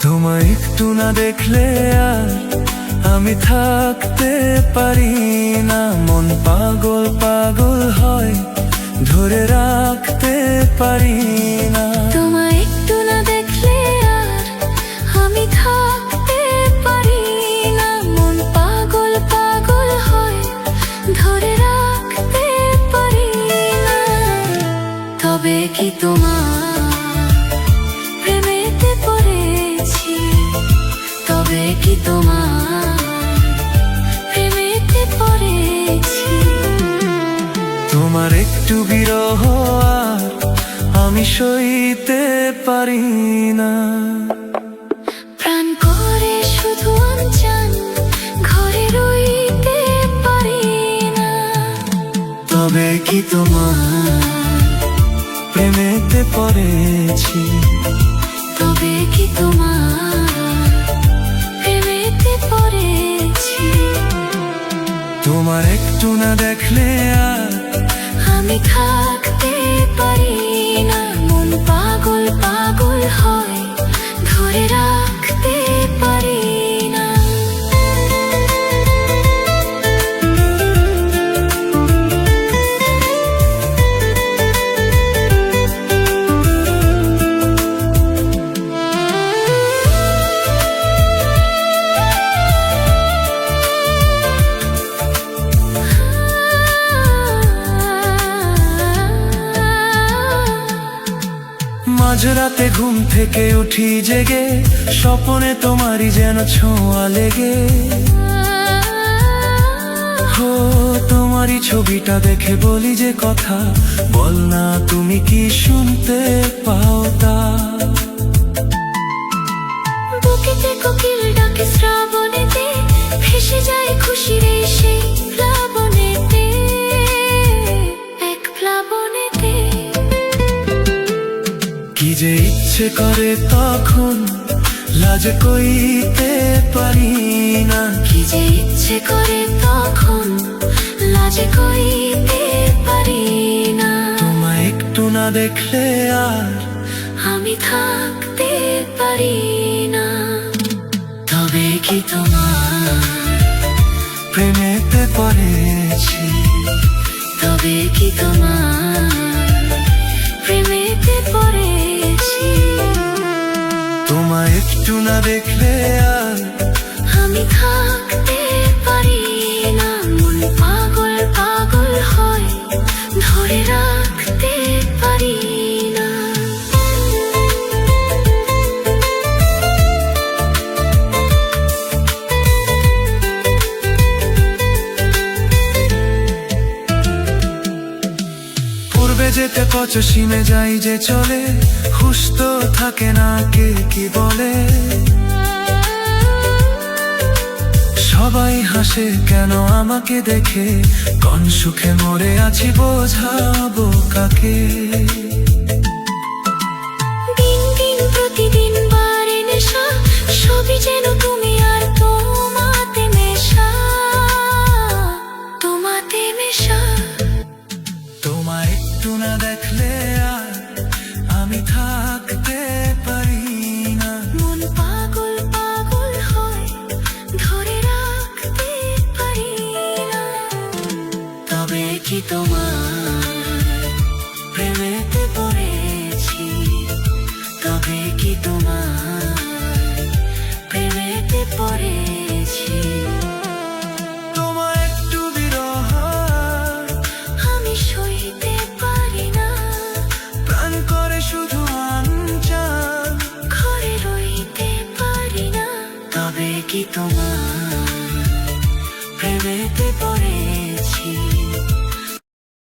তোমায় একটু না দেখলে আর আমি থাকতে পারি না, মন পাগল পাগল হয়, ধরে রাখতে পারি না। তোমায় একটু না দেখলে আর আমি থাকতে পারি না, মন পাগল পাগল হয়, ধরে রাখতে পারি না। তবে কি তোমার প্রেমেতে পড়েছি, তবে কি তোমার প্রেমেতে পড়েছি। তোমার একটু বিরহ আর আমি সইতে পারি না। প্রাণ করে শুধু অনজান ঘরে রইতে পারি না। তবে কি তোমার প্রেমেতে পড়েছি, তবে কি তোমার প্রেমেতে পড়েছি। তোমার একটু না দেখলে আর আমি থাকতে পারি না, মন পাগল পাগল হয়, ধরে রাখতে পারি না। মাঝরাতে ঘুম থেকে উঠি জেগে, স্বপনে তোমারই যেন ছোঁয়া লেগে। হো তোমারই ছবিটা দেখে বলি যে কথা, বল না তুমি কি শুনতে পাও তা। বুকেতে কোকিল ডাকে শ্রাবণেতে, ভেসে যায় খুশির এই সেই প্লাবনেতে, এক প্লাবনেতে। কি যে ইচ্ছে করে তখন লাজ কইতে পারি না। কি যে ইচ্ছে করে তখন লাজ কইতে পারি না। তোমায় একটু না দেখলে আর আমি থাকতে পারি না। তবে কি তোমার প্রেমেতে পড়েছি, তবে কি তোমার প্রেমেতে পড়েছি। তোমায় একটু না দেখলে আর আমি থাকতে পারি না, মন পাগল পাগল হয়, ধরে রাখতে পারি না। পূর্বে যেতে পচসীমে যাই যে চলে, হুশ তো থাকে না কে কি বলে। সবাই হাসে কেন আমাকে দেখে, কোন সুখে মরে আছি বোঝাবো কাকে। দিন দিন প্রতিদিন বাড়ে নেশা, সবই যেন তুমি আর তোমাতে মেশা, তোমাতে মেশা। তোমায় একটু না দেখলে আর আমি থাকতে পারি না। মন পাগল পাগল হয়, ধরে রাখতে পারি না। তবে কি তোমার প্রেমেতে পড়েছি, তবে কি তোমার প্রেমেতে পড়েছি। তোমার একটু বিরহ আমি সইতে পারি না, প্রাণ করে শুধু আনচান, ঘরে রইতে পারি না। তবে কি তোমার প্রেমেতে